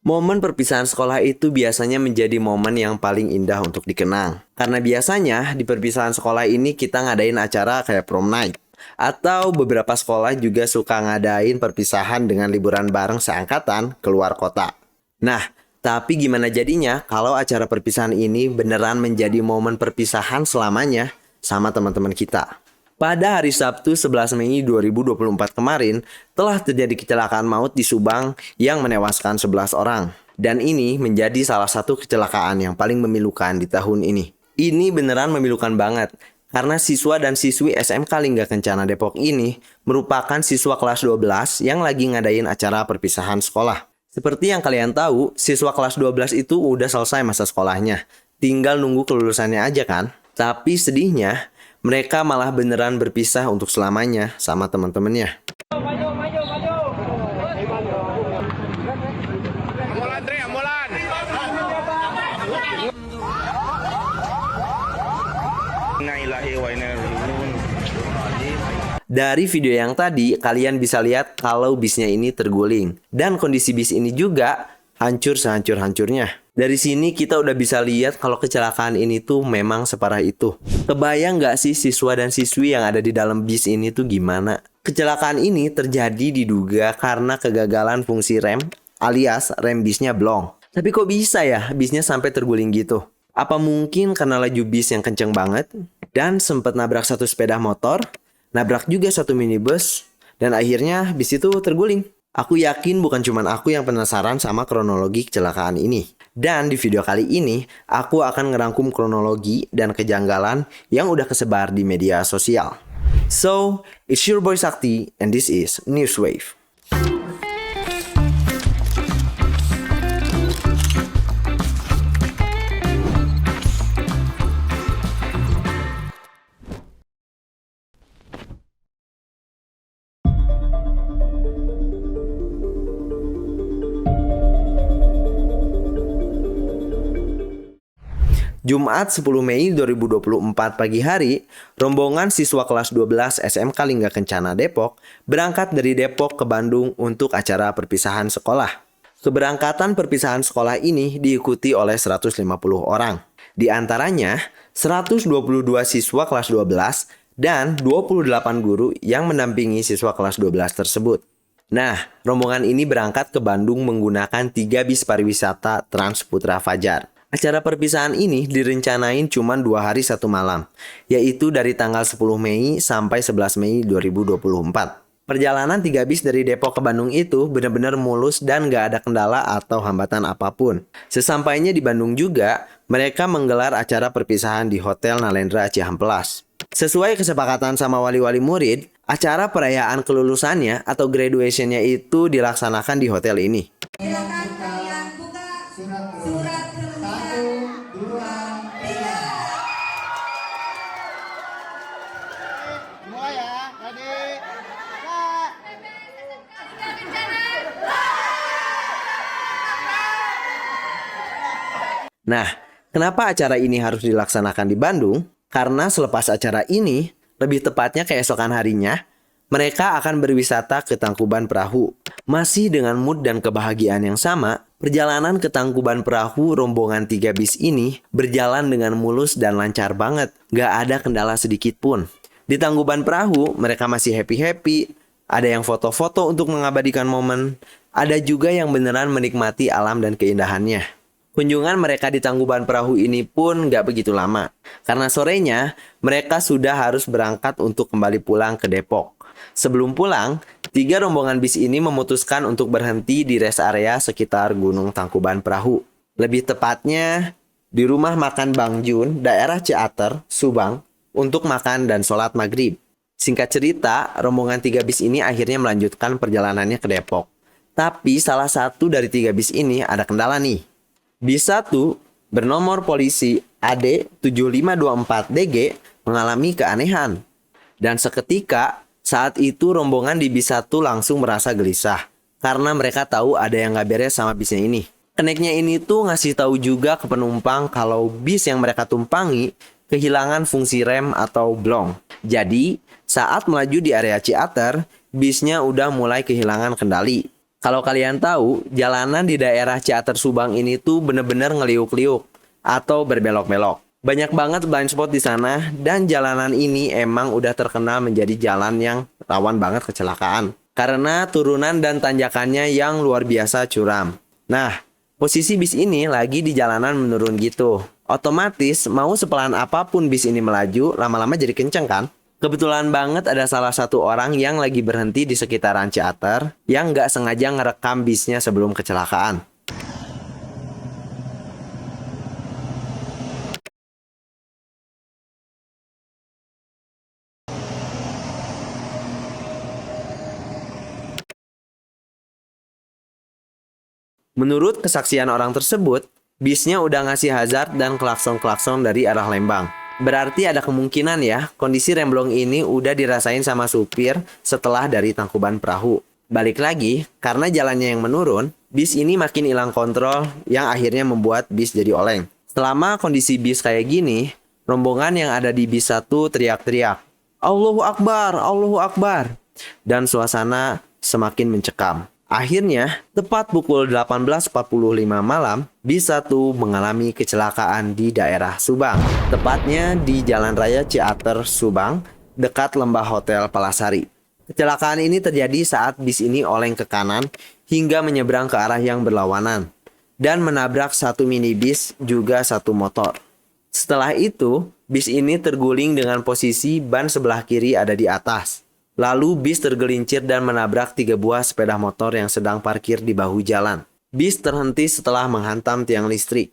Momen perpisahan sekolah itu biasanya menjadi momen yang paling indah untuk dikenang. Karena biasanya di perpisahan sekolah ini kita ngadain acara kayak prom night. Atau beberapa sekolah juga suka ngadain perpisahan dengan liburan bareng seangkatan keluar kota. Nah, tapi gimana jadinya kalau acara perpisahan ini beneran menjadi momen perpisahan selamanya sama teman-teman kita? Pada hari Sabtu 11 Mei 2024 kemarin, telah terjadi kecelakaan maut di Subang yang menewaskan 11 orang. Dan ini menjadi salah satu kecelakaan yang paling memilukan di tahun ini. Ini beneran memilukan banget, karena siswa dan siswi SMK Lingga Kencana Depok ini merupakan siswa kelas 12 yang lagi ngadain acara perpisahan sekolah. Seperti yang kalian tahu, siswa kelas 12 itu udah selesai masa sekolahnya. Tinggal nunggu kelulusannya aja kan? Tapi sedihnya, mereka malah beneran berpisah untuk selamanya sama teman-temannya. Dari video yang tadi, kalian bisa lihat kalau bisnya ini terguling. Dan kondisi bis ini juga hancur sehancur-hancurnya. Dari sini kita udah bisa lihat kalau kecelakaan ini tuh memang separah itu. Kebayang nggak sih siswa dan siswi yang ada di dalam bis ini tuh gimana? Kecelakaan ini terjadi diduga karena kegagalan fungsi rem alias rem bisnya blong. Tapi kok bisa ya bisnya sampai terguling gitu? Apa mungkin karena laju bis yang kenceng banget dan sempat nabrak satu sepeda motor, nabrak juga satu minibus, dan akhirnya bis itu terguling? Aku yakin bukan cuma aku yang penasaran sama kronologi kecelakaan ini. Dan di video kali ini, aku akan ngerangkum kronologi dan kejanggalan yang udah kesebar di media sosial. So, it's your boy Sakti, and this is Newswave. Jumat 10 Mei 2024 pagi hari, rombongan siswa kelas 12 SMK Lingga Kencana Depok berangkat dari Depok ke Bandung untuk acara perpisahan sekolah. Keberangkatan perpisahan sekolah ini diikuti oleh 150 orang. Di antaranya, 122 siswa kelas 12 dan 28 guru yang mendampingi siswa kelas 12 tersebut. Nah, rombongan ini berangkat ke Bandung menggunakan 3 bis pariwisata Trans Putra Fajar. Acara perpisahan ini direncanain cuma 2 hari 1 malam, yaitu dari tanggal 10 Mei sampai 11 Mei 2024. Perjalanan 3 bis dari Depok ke Bandung itu benar-benar mulus dan gak ada kendala atau hambatan apapun. Sesampainya di Bandung juga, mereka menggelar acara perpisahan di Hotel Nalendra Cihampelas. Sesuai kesepakatan sama wali-wali murid, acara perayaan kelulusannya atau graduation-nya itu dilaksanakan di hotel ini. Silakan kalian buka surat keterangan 1, 2, 3. Semua ya, ready? Nah, kenapa acara ini harus dilaksanakan di Bandung? Karena selepas acara ini, lebih tepatnya keesokan harinya, mereka akan berwisata ke Tangkuban Perahu. Masih dengan mood dan kebahagiaan yang sama, perjalanan ke Tangkuban Perahu rombongan 3 bis ini berjalan dengan mulus dan lancar banget. Gak ada kendala sedikit pun. Di Tangkuban Perahu, mereka masih happy-happy. Ada yang foto-foto untuk mengabadikan momen. Ada juga yang beneran menikmati alam dan keindahannya. Kunjungan mereka di Tangkuban Perahu ini pun gak begitu lama. Karena sorenya, mereka sudah harus berangkat untuk kembali pulang ke Depok. Sebelum pulang, 3 rombongan bis ini memutuskan untuk berhenti di rest area sekitar Gunung Tangkuban Perahu. Lebih tepatnya, di rumah makan Bang Jun, daerah Ciater, Subang, untuk makan dan sholat maghrib. Singkat cerita, rombongan 3 bis ini akhirnya melanjutkan perjalanannya ke Depok. Tapi salah satu dari 3 bis ini ada kendala nih. Bis 1 bernomor polisi AD 7524DG mengalami keanehan. Dan seketika, saat itu rombongan di bis 1 langsung merasa gelisah. Karena mereka tahu ada yang gak beres sama bisnya ini. Keneknya ini tuh ngasih tahu juga ke penumpang kalau bis yang mereka tumpangi kehilangan fungsi rem atau blong. Jadi, saat melaju di area Ciater, bisnya udah mulai kehilangan kendali. Kalau kalian tahu, jalanan di daerah Ciater Subang ini tuh bener-bener ngeliuk-liuk atau berbelok-belok. Banyak banget blind spot di sana dan jalanan ini emang udah terkenal menjadi jalan yang rawan banget kecelakaan. Karena turunan dan tanjakannya yang luar biasa curam. Nah, posisi bis ini lagi di jalanan menurun gitu. Otomatis mau sepelan apapun bis ini melaju, lama-lama jadi kenceng kan? Kebetulan banget ada salah satu orang yang lagi berhenti di sekitaran Ciater yang nggak sengaja ngerekam bisnya sebelum kecelakaan. Menurut kesaksian orang tersebut, bisnya udah ngasih hazard dan klakson-klakson dari arah Lembang. Berarti ada kemungkinan ya, kondisi remblong ini udah dirasain sama supir setelah dari Tangkuban Perahu. Balik lagi, karena jalannya yang menurun, bis ini makin hilang kontrol yang akhirnya membuat bis jadi oleng. Selama kondisi bis kayak gini, rombongan yang ada di bis satu teriak-teriak, Allahu Akbar, Allahu Akbar. Dan suasana semakin mencekam. Akhirnya, tepat pukul 18.45 malam, bis 1 mengalami kecelakaan di daerah Subang. Tepatnya di Jalan Raya Ciater, Subang, dekat Lembah Hotel Palasari. Kecelakaan ini terjadi saat bis ini oleng ke kanan hingga menyeberang ke arah yang berlawanan dan menabrak satu minibus juga satu motor. Setelah itu, bis ini terguling dengan posisi ban sebelah kiri ada di atas. Lalu bis tergelincir dan menabrak 3 buah sepeda motor yang sedang parkir di bahu jalan. Bis terhenti setelah menghantam tiang listrik.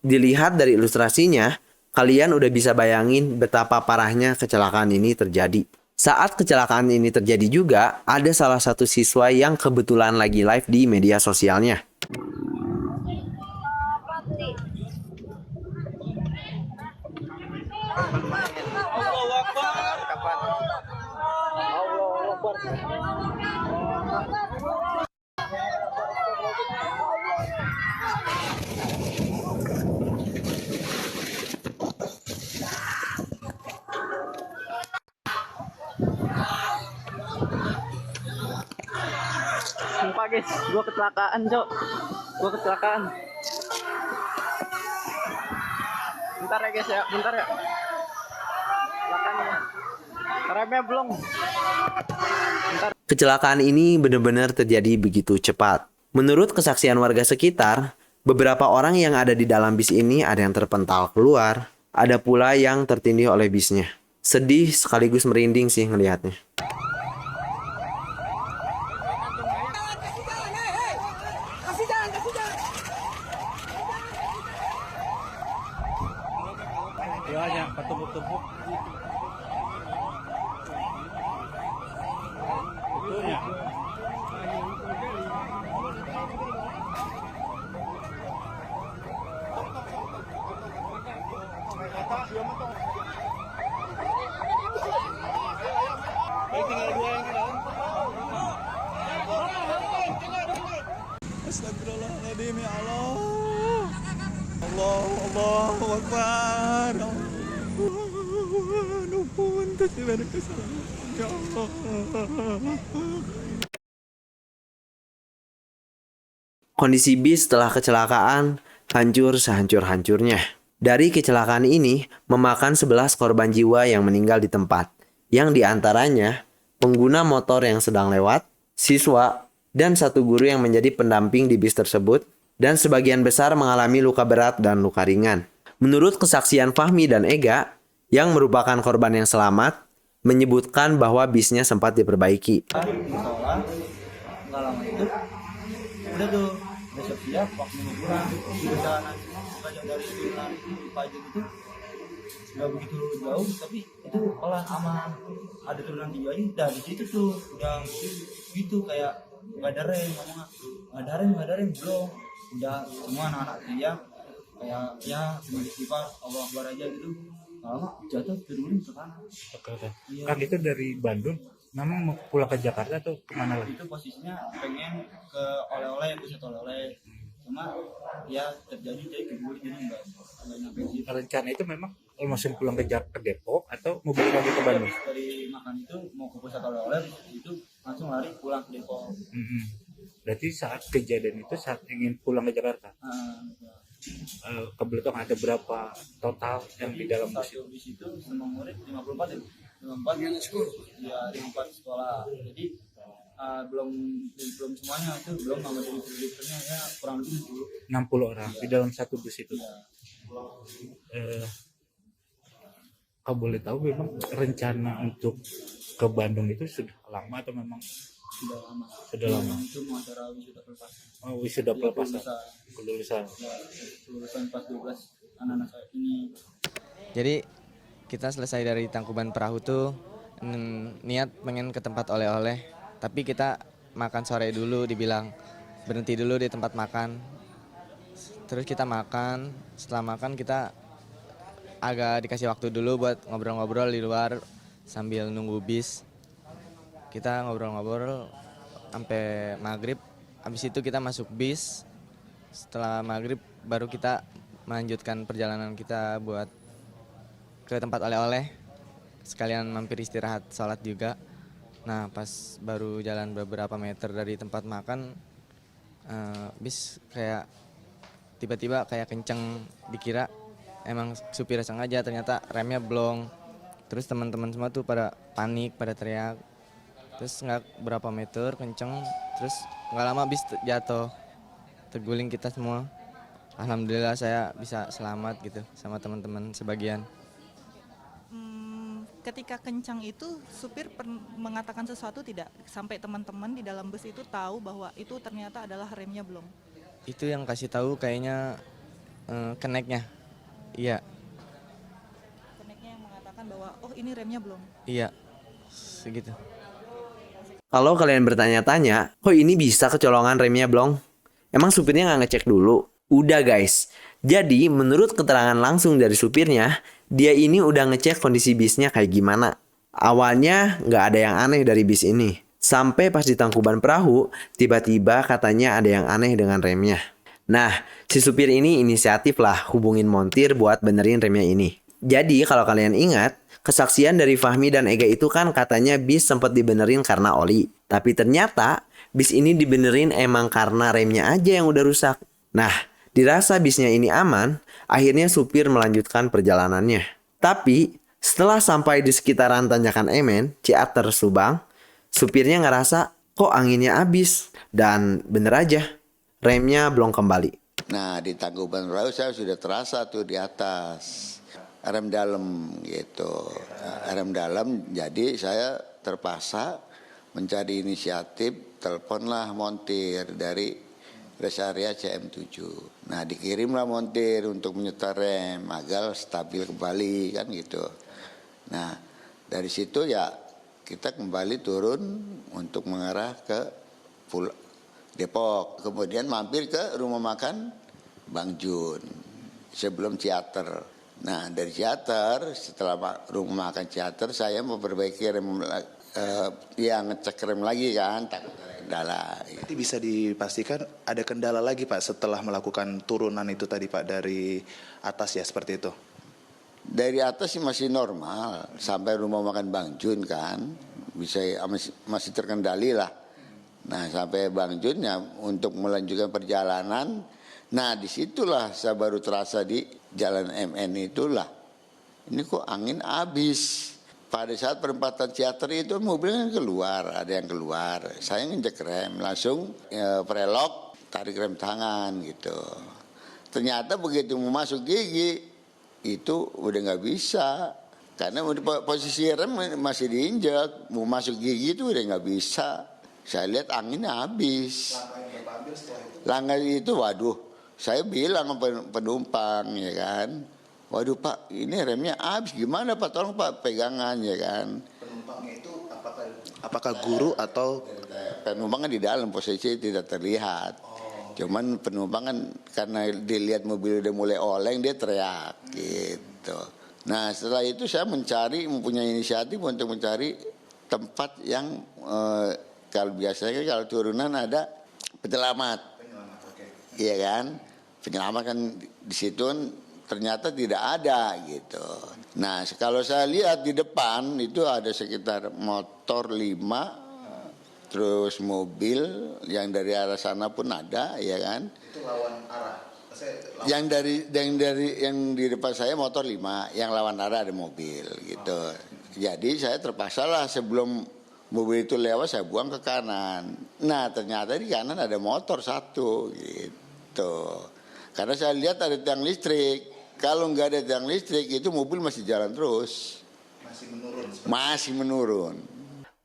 Dilihat dari ilustrasinya, kalian udah bisa bayangin betapa parahnya kecelakaan ini terjadi. Saat kecelakaan ini terjadi juga, ada salah satu siswa yang kebetulan lagi live di media sosialnya. Sumpah guys, gua kecelakaan cok. Gua kecelakaan. Bentar ya guys ya, bentar ya. Kecelakaan ya. Remnya belum. Bentar. Kecelakaan ini benar-benar terjadi begitu cepat. Menurut kesaksian warga sekitar, beberapa orang yang ada di dalam bis ini ada yang terpental keluar, ada pula yang tertindih oleh bisnya. Sedih sekaligus merinding sih ngelihatnya. Dia ketepuk-tepuk betulnya. Tinggal 2 yang di dalam. Astagfirullahaladzim ya Allah. Allahu Akbar. Nuhun tasbih kesalahan. Ya Allah. Kondisi bis setelah kecelakaan hancur sehancur-hancurnya. Dari kecelakaan ini memakan 11 korban jiwa yang meninggal di tempat, yang diantaranya pengguna motor yang sedang lewat, siswa, dan satu guru yang menjadi pendamping di bis tersebut, dan sebagian besar mengalami luka berat dan luka ringan. Menurut kesaksian Fahmi dan Ega, yang merupakan korban yang selamat, menyebutkan bahwa bisnya sempat diperbaiki. Di sekolah nggak lama itu udah tuh udah siap-siap waktu liburan di perjalanan nggak jauh dari Sunan Paju itu nggak begitu jauh tapi itu pelan aman ada turunan 3 aja udah di situ tuh udah gitu kayak nggak ada rem ngomongnya nggak ada rem belum udah semua anak-anak teriak kayak ya cuma istighfar Allah Akbar aja gitu lama jatuh terguling ke kanan. Oke. Iya. Kan itu dari Bandung memang mau pulang ke Jakarta tuh kemana lagi? Itu posisinya pengen ke oleh-oleh, pusat oleh-oleh, cuma ya terjadi keburu, jadi nggak nyampe situ. Rencana itu memang langsung pulang ke Depok atau mau balik lagi ke Bandung? Dari makan itu mau ke pusat oleh-oleh, itu langsung lari pulang ke Depok. Berarti saat kejadian itu saat ingin pulang ke Jakarta. Kebetulan ada berapa total yang di dalam bus itu? Satu bis itu semua murid 54 ya. 54 ya 54 sekolah. Jadi belum semuanya, itu belum nama dari produsernya, ya kurang lebih 60 orang di dalam satu bus itu. Kau boleh tahu memang rencana untuk ke Bandung itu sudah lama atau memang sudah lama? Sudah lama. Itu mau acara wisuda pelepasan. Oh, wisuda pelepasan. Kelulusan. Kelulusan pas 12 anak-anak saya ini. Jadi kita selesai dari Tangkuban Perahu tuh niat pengen ke tempat oleh-oleh, tapi kita makan sore dulu, dibilang berhenti dulu di tempat makan. Terus kita makan, setelah makan kita agak dikasih waktu dulu buat ngobrol-ngobrol di luar sambil nunggu bis. Kita ngobrol-ngobrol sampai maghrib, habis itu kita masuk bis. Setelah maghrib baru kita melanjutkan perjalanan kita buat ke tempat oleh-oleh, sekalian mampir istirahat, sholat juga. Nah pas baru jalan beberapa meter dari tempat makan, bis kayak tiba-tiba kayak kenceng, dikira emang supir sengaja, ternyata remnya blong. Terus teman-teman semua tuh pada panik, pada teriak. Terus nggak berapa meter kenceng, terus nggak lama bis jatuh, terguling kita semua. Alhamdulillah saya bisa selamat gitu sama teman-teman sebagian. Ketika kencang itu supir mengatakan sesuatu tidak, sampai teman-teman di dalam bus itu tahu bahwa itu ternyata adalah remnya belum? Itu yang kasih tahu kayaknya keneknya. Iya. Keneknya yang mengatakan bahwa oh ini remnya belum? Iya. Segitu. Kalau kalian bertanya-tanya, kok ini bisa kecolongan remnya blong? Emang supirnya nggak ngecek dulu? Udah guys. Jadi menurut keterangan langsung dari supirnya, dia ini udah ngecek kondisi bisnya kayak gimana. Awalnya nggak ada yang aneh dari bis ini. Sampai pas di Tangkuban Perahu, tiba-tiba katanya ada yang aneh dengan remnya. Nah, si supir ini inisiatif lah hubungin montir buat benerin remnya ini. Jadi kalau kalian ingat, kesaksian dari Fahmi dan Ega itu kan katanya bis sempat dibenerin karena oli. Tapi ternyata bis ini dibenerin emang karena remnya aja yang udah rusak. Nah, dirasa bisnya ini aman, akhirnya supir melanjutkan perjalanannya. Tapi setelah sampai di sekitaran Tanjakan Emen, Ciater, Subang, supirnya ngerasa kok anginnya habis. Dan bener aja, remnya belum kembali. Nah di Tangkuban Perahu saya sudah terasa tuh di atas rem dalam gitu. Rem dalam, jadi saya terpaksa mencari inisiatif, teleponlah montir dari rest area CM7. Nah dikirimlah montir untuk menyetar rem agar stabil kembali kan gitu. Nah dari situ ya kita kembali turun untuk mengarah ke Depok. Kemudian mampir ke rumah makan Bang Jun sebelum Ciater. Nah dari Ciater, setelah rumah makan Ciater, saya memperbaiki rem, yang ngecek rem lagi kan, takut ada kendala. Jadi bisa dipastikan ada kendala lagi Pak setelah melakukan turunan itu tadi Pak dari atas ya seperti itu? Dari atas sih masih normal, sampai rumah makan Bang Jun kan, bisa masih terkendali lah. Nah sampai Bang Jun ya untuk melanjutkan perjalanan, nah disitulah saya baru terasa di Jalan MN itulah, ini kok angin habis. Pada saat perempatan Ciater itu mobilnya keluar, ada yang keluar. Saya nginjek rem, langsung prelok, tarik rem tangan gitu. Ternyata begitu mau masuk gigi, itu udah nggak bisa. Karena posisi rem masih diinjek, mau masuk gigi itu udah nggak bisa. Saya lihat anginnya habis. Langkah itu waduh. Saya bilang ke penumpang ya kan, waduh Pak ini remnya habis, gimana Pak, tolong Pak pegangan ya kan. Penumpangnya itu apakah guru atau? Penumpang kan di dalam, posisi tidak terlihat. Cuman penumpang kan karena dilihat mobil udah mulai oleng dia teriak gitu. Nah setelah itu saya mempunyai inisiatif untuk mencari tempat yang kalau biasanya kalau turunan ada penyelamat. Iya kan? Penyelamat kan di situ ternyata tidak ada gitu. Nah, kalau saya lihat di depan itu ada sekitar motor 5, terus mobil yang dari arah sana pun ada, ya kan? Itu lawan arah. Yang di depan saya motor 5, yang lawan arah ada mobil gitu. Jadi saya terpaksa lah sebelum mobil itu lewat saya buang ke kanan. Nah, ternyata di kanan ada motor 1 gitu. Karena saya lihat ada tiang listrik. Kalau nggak ada tiang listrik itu mobil masih jalan terus. Masih menurun.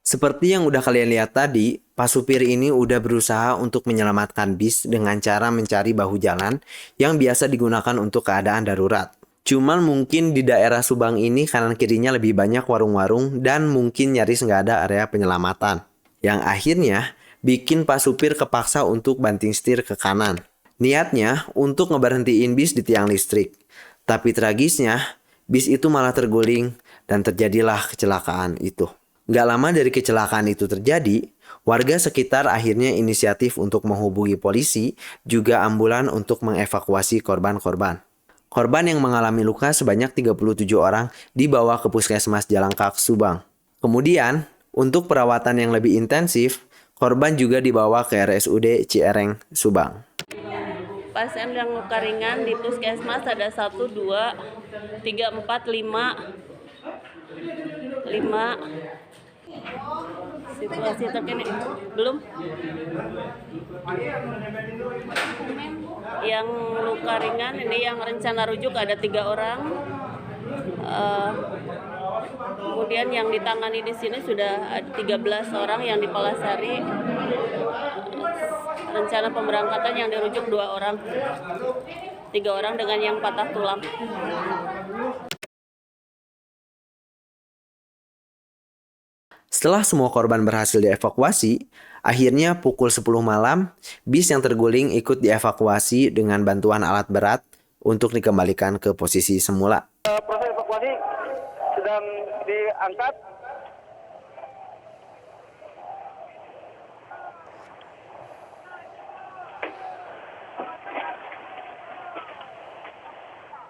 Seperti yang udah kalian lihat tadi, Pak supir ini udah berusaha untuk menyelamatkan bis dengan cara mencari bahu jalan yang biasa digunakan untuk keadaan darurat. Cuman mungkin di daerah Subang ini kanan kirinya lebih banyak warung-warung dan mungkin nyaris nggak ada area penyelamatan. Yang akhirnya bikin Pak supir kepaksa untuk banting setir ke kanan. Niatnya untuk ngeberhentiin bis di tiang listrik. Tapi tragisnya, bis itu malah terguling dan terjadilah kecelakaan itu. Gak lama dari kecelakaan itu terjadi, warga sekitar akhirnya inisiatif untuk menghubungi polisi, juga ambulan untuk mengevakuasi korban-korban. Korban yang mengalami luka sebanyak 37 orang dibawa ke Puskesmas Jalangkap, Subang. Kemudian, untuk perawatan yang lebih intensif, korban juga dibawa ke RSUD Ciereng, Subang. Pasien yang luka ringan di puskesmas ada 1, 2, 3, 4, 5. Situasi terkini belum. Yang luka ringan ini yang rencana rujuk ada 3 orang. Kemudian yang ditangani di sini sudah ada 13 orang yang di Palasari. Rencana pemberangkatan yang dirujuk 2 orang, 3 orang dengan yang patah tulang. Setelah semua korban berhasil dievakuasi, akhirnya pukul 10 malam, bis yang terguling ikut dievakuasi dengan bantuan alat berat untuk dikembalikan ke posisi semula. Proses evakuasi sedang diangkat.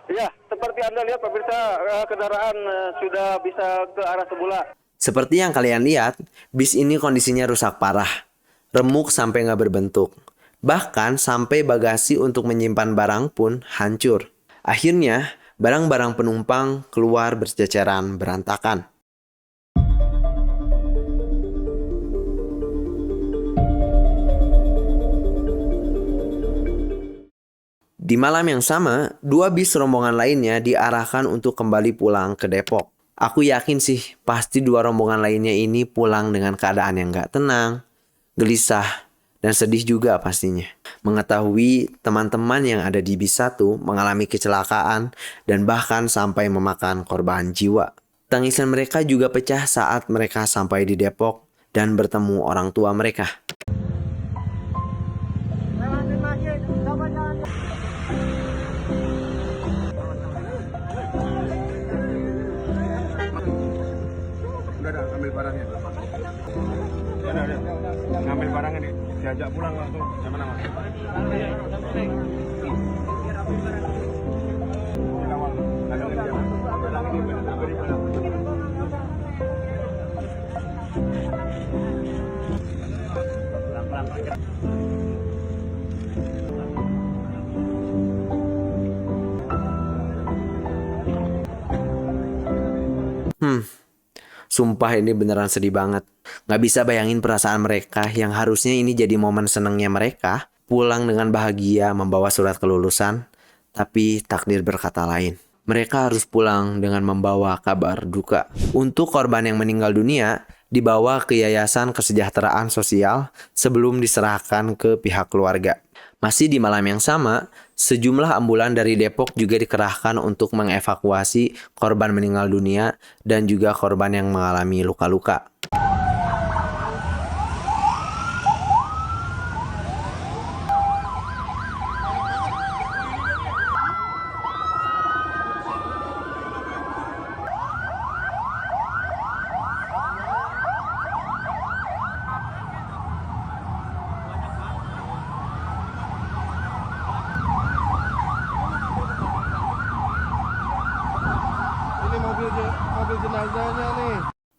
Ya, seperti Anda lihat pemirsa, kendaraan sudah bisa ke arah semula. Seperti yang kalian lihat, bis ini kondisinya rusak parah. Remuk sampai nggak berbentuk. Bahkan sampai bagasi untuk menyimpan barang pun hancur. Akhirnya, barang-barang penumpang keluar berceceran berantakan. Di malam yang sama, 2 bis rombongan lainnya diarahkan untuk kembali pulang ke Depok. Aku yakin sih, pasti 2 rombongan lainnya ini pulang dengan keadaan yang gak tenang, gelisah, dan sedih juga pastinya. Mengetahui teman-teman yang ada di bis 1 mengalami kecelakaan dan bahkan sampai memakan korban jiwa. Tangisan mereka juga pecah saat mereka sampai di Depok dan bertemu orang tua mereka. Ambil barangnya. Ya, ngambil barangnya nih, diajak pulang langsung. Yang mana, Mas? Sumpah ini beneran sedih banget. Gak bisa bayangin perasaan mereka yang harusnya ini jadi momen senengnya mereka. Pulang dengan bahagia membawa surat kelulusan. Tapi takdir berkata lain. Mereka harus pulang dengan membawa kabar duka. Untuk korban yang meninggal dunia, dibawa ke Yayasan Kesejahteraan Sosial sebelum diserahkan ke pihak keluarga. Masih di malam yang sama, sejumlah ambulan dari Depok juga dikerahkan untuk mengevakuasi korban meninggal dunia dan juga korban yang mengalami luka-luka.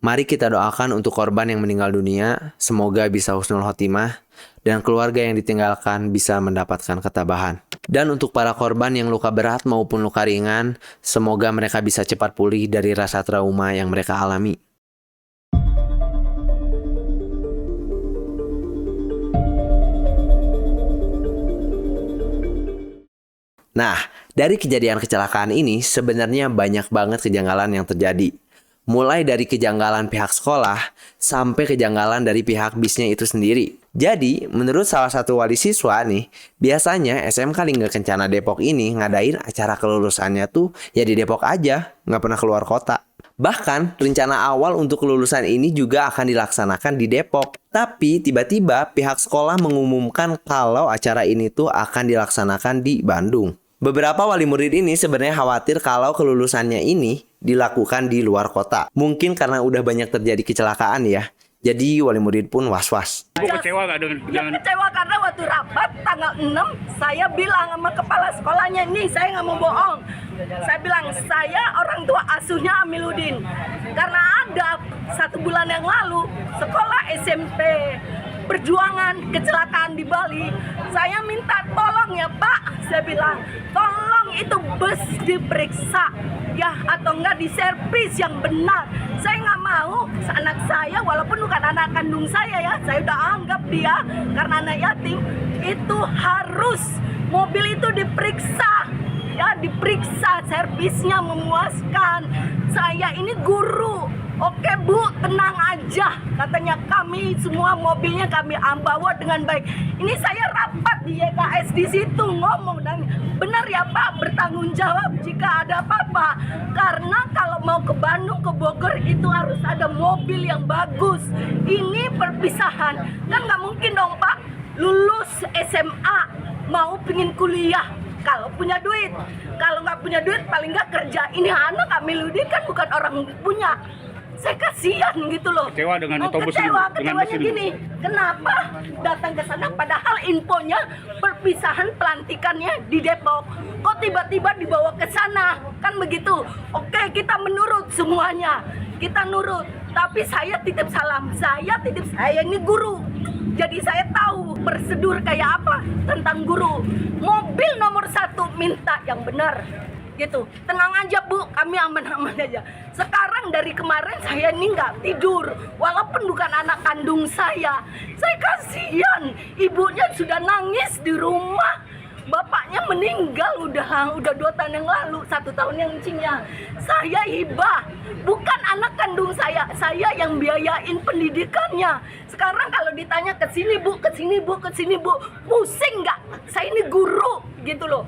Mari kita doakan untuk korban yang meninggal dunia, semoga bisa husnul khotimah, dan keluarga yang ditinggalkan bisa mendapatkan ketabahan. Dan untuk para korban yang luka berat maupun luka ringan, semoga mereka bisa cepat pulih dari rasa trauma yang mereka alami. Nah, dari kejadian kecelakaan ini sebenarnya banyak banget kejanggalan yang terjadi. Mulai dari kejanggalan pihak sekolah sampai kejanggalan dari pihak bisnya itu sendiri. Jadi, menurut salah satu wali siswa nih, biasanya SMK Lingga Kencana Depok ini ngadain acara kelulusannya tuh ya di Depok aja, nggak pernah keluar kota. Bahkan, rencana awal untuk kelulusan ini juga akan dilaksanakan di Depok. Tapi, tiba-tiba pihak sekolah mengumumkan kalau acara ini tuh akan dilaksanakan di Bandung. Beberapa wali murid ini sebenarnya khawatir kalau kelulusannya ini dilakukan di luar kota. Mungkin karena udah banyak terjadi kecelakaan ya. Jadi wali murid pun was-was. Ibu kecewa gak dengan Ya kecewa karena waktu rapat tanggal 6 saya bilang sama kepala sekolahnya ini, saya nggak mau bohong. Saya bilang saya orang tua asuhnya Amiluddin. Karena ada 1 bulan yang lalu sekolah SMP Perjuangan kecelakaan di Bali. Saya minta tolong ya Pak, saya bilang tolong itu bus diperiksa ya, atau enggak diservis yang benar. Saya nggak mau anak saya, walaupun bukan anak kandung saya ya, saya udah anggap dia karena anak yatim, itu harus mobil itu diperiksa ya, diperiksa servisnya memuaskan. Saya ini guru. Oke Bu, tenang aja. Katanya kami semua mobilnya kami bawa dengan baik. Ini saya rapat di YKS di situ ngomong, dan benar ya Pak, bertanggung jawab jika ada apa-apa. Karena kalau mau ke Bandung, ke Bogor itu harus ada mobil yang bagus. Ini perpisahan. Kan nggak mungkin dong Pak, lulus SMA mau pingin kuliah. Kalau punya duit, kalau nggak punya duit paling nggak kerja. Ini anak Amiluddin kan bukan orang punya. Saya kasihan gitu loh. Kecewa dengan otobus ini, Kecewanya bus ini. gini, kenapa datang ke sana padahal infonya perpisahan pelantikannya di Depok. Kok tiba-tiba dibawa ke sana? Kan begitu. Oke, kita menurut semuanya. Kita nurut. Tapi saya titip salam. Saya ini guru. Jadi saya tahu prosedur kayak apa tentang guru. Mobil nomor 1 minta yang benar. Gitu, tenang aja Bu, kami aman-aman aja. Sekarang dari kemarin saya ini nggak tidur, walaupun bukan anak kandung saya kasihan. Ibunya sudah nangis di rumah, bapaknya meninggal udah 2 tahun yang lalu, 1 tahun yang cinya. Saya hibah, bukan anak kandung saya yang biayain pendidikannya. Sekarang kalau ditanya ke sini Bu, pusing nggak? Saya ini guru, gitu loh.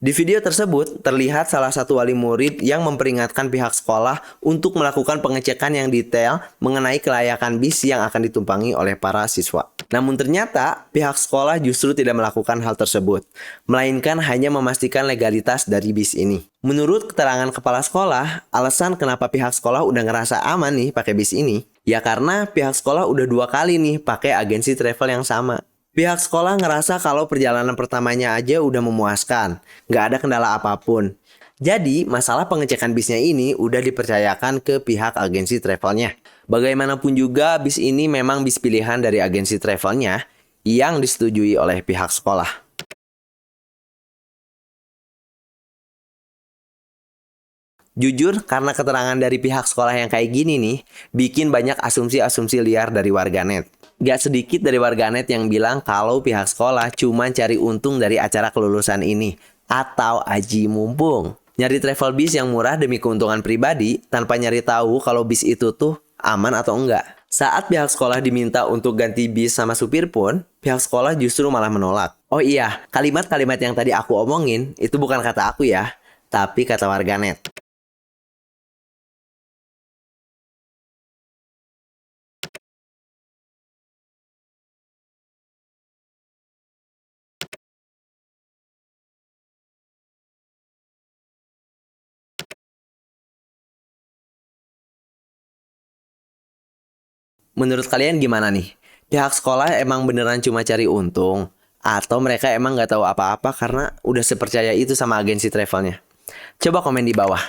Di video tersebut, terlihat salah satu wali murid yang memperingatkan pihak sekolah untuk melakukan pengecekan yang detail mengenai kelayakan bis yang akan ditumpangi oleh para siswa. Namun ternyata, pihak sekolah justru tidak melakukan hal tersebut, melainkan hanya memastikan legalitas dari bis ini. Menurut keterangan kepala sekolah, alasan kenapa pihak sekolah udah ngerasa aman nih pakai bis ini, ya karena pihak sekolah udah 2 kali nih pakai agensi travel yang sama. Pihak sekolah ngerasa kalau perjalanan pertamanya aja udah memuaskan, nggak ada kendala apapun. Jadi, masalah pengecekan bisnya ini udah dipercayakan ke pihak agensi travelnya. Bagaimanapun juga, bis ini memang bis pilihan dari agensi travelnya yang disetujui oleh pihak sekolah. Jujur, karena keterangan dari pihak sekolah yang kayak gini nih, bikin banyak asumsi-asumsi liar dari warganet. Gak sedikit dari warganet yang bilang kalau pihak sekolah cuma cari untung dari acara kelulusan ini, atau aji mumpung. Nyari travel bis yang murah demi keuntungan pribadi, tanpa nyari tahu kalau bis itu tuh aman atau enggak. Saat pihak sekolah diminta untuk ganti bis sama supir pun, pihak sekolah justru malah menolak. Oh iya, kalimat-kalimat yang tadi aku omongin, itu bukan kata aku ya, tapi kata warganet. Menurut kalian gimana nih? Pihak sekolah emang beneran cuma cari untung? Atau mereka emang nggak tahu apa-apa karena udah sepercaya itu sama agensi travelnya? Coba komen di bawah.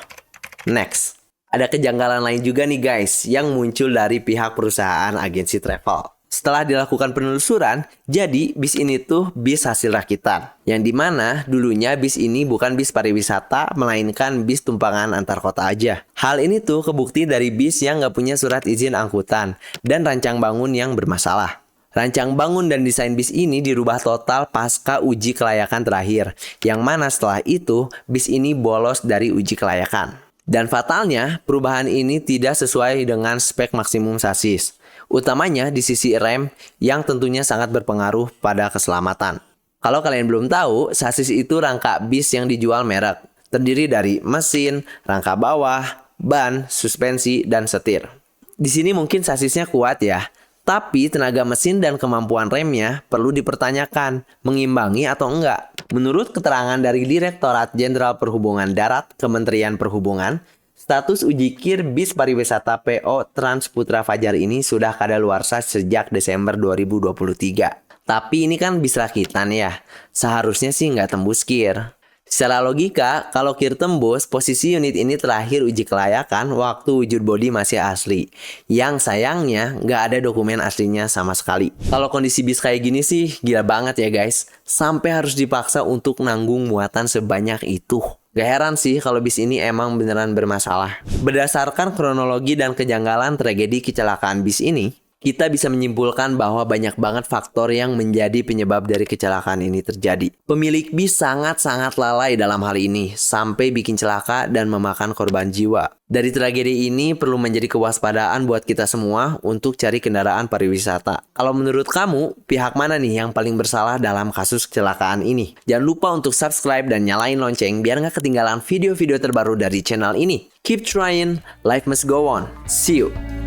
Next. Ada kejanggalan lain juga nih guys yang muncul dari pihak perusahaan agensi travel. Setelah dilakukan penelusuran, jadi bis ini tuh bis hasil rakitan. Yang dimana dulunya bis ini bukan bis pariwisata, melainkan bis tumpangan antar kota aja. Hal ini tuh kebukti dari bis yang nggak punya surat izin angkutan dan rancang bangun yang bermasalah. Rancang bangun dan desain bis ini dirubah total pasca uji kelayakan terakhir, yang mana setelah itu bis ini bolos dari uji kelayakan. Dan fatalnya, perubahan ini tidak sesuai dengan spek maksimum sasis, utamanya di sisi rem yang tentunya sangat berpengaruh pada keselamatan. Kalau kalian belum tahu, sasis itu rangka bis yang dijual merek, terdiri dari mesin, rangka bawah, ban, suspensi, dan setir. Di sini mungkin sasisnya kuat ya, tapi tenaga mesin dan kemampuan remnya perlu dipertanyakan, mengimbangi atau enggak. Menurut keterangan dari Direktorat Jenderal Perhubungan Darat Kementerian Perhubungan, status uji KIR bis pariwisata PO Trans Putra Fajar ini sudah kadaluarsa sejak Desember 2023. Tapi ini kan bis rakitan ya, seharusnya sih nggak tembus KIR. Secara logika, kalau KIR tembus, posisi unit ini terakhir uji kelayakan waktu wujud bodi masih asli. Yang sayangnya, nggak ada dokumen aslinya sama sekali. Kalau kondisi bis kayak gini sih, gila banget ya guys. Sampai harus dipaksa untuk nanggung muatan sebanyak itu. Gak heran sih kalau bis ini emang beneran bermasalah. Berdasarkan kronologi dan kejanggalan tragedi kecelakaan bis ini, kita bisa menyimpulkan bahwa banyak banget faktor yang menjadi penyebab dari kecelakaan ini terjadi. Pemilik bis sangat-sangat lalai dalam hal ini, sampai bikin celaka dan memakan korban jiwa. Dari tragedi ini perlu menjadi kewaspadaan buat kita semua untuk cari kendaraan pariwisata. Kalau menurut kamu, pihak mana nih yang paling bersalah dalam kasus kecelakaan ini? Jangan lupa untuk subscribe dan nyalain lonceng biar nggak ketinggalan video-video terbaru dari channel ini. Keep trying, life must go on. See you!